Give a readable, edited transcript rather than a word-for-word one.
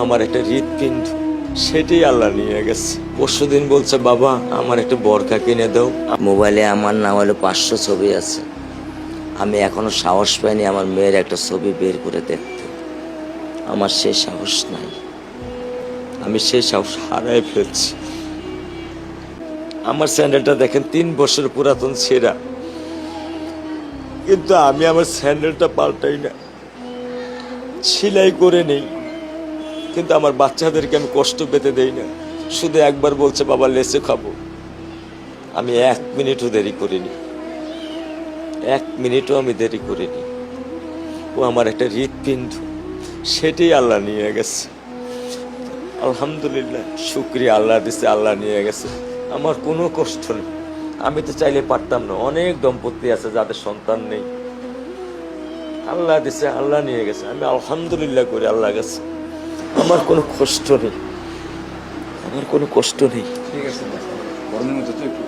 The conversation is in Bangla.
আমার একটা হৃৎপিণ্ড, সেটাই আল্লাহ নিয়ে গেছে। পরশুদিন বলছে বাবা আমার একটা বরকা কিনে দাও। মোবাইলে আমার না হলে 500 ছবি আছে। আমি এখনো সাহস পাইনি আমার মেয়ের একটা ছবি বের করে দেখতে। আমার সে সাহস নাই। আমি সেই সাহস হারাই ফেলছি। আমার স্যান্ডেলটা দেখেন 3 বছর পুরাতন ছেঁড়া, কিন্তু আমি আমার স্যান্ডেলটা পাল্টাই না, সেলাই করে নেই। কিন্তু আমার বাচ্চাদেরকে আমি কষ্ট পেতে দেই না। শুধু একবার বলছে বাবা লেচে খাবো, আমি 1 মিনিটও দেরি করিনি, 1 মিনিটও আমি দেরি করিনি। ও আমার একটা হৃৎপিণ্ড, সেটাই আল্লাহ নিয়ে গেছে। আলহামদুলিল্লাহ, শুকরিয়া, আল্লাহ দিছে, আল্লাহ নিয়ে গেছে। আমার কোনো কষ্ট নেই। আমি তো চাইলে পারতাম না। অনেক দম্পতি আছে যাদের সন্তান নেই, আল্লাহ দিছে, আল্লাহ নিয়ে গেছে। আমি আলহামদুলিল্লাহ করি আল্লাহ গেছে। আমার কোনো কষ্ট নেই, আমার কোনো কষ্ট নেই। ঠিক আছে, গরমের মধ্যে তো একটু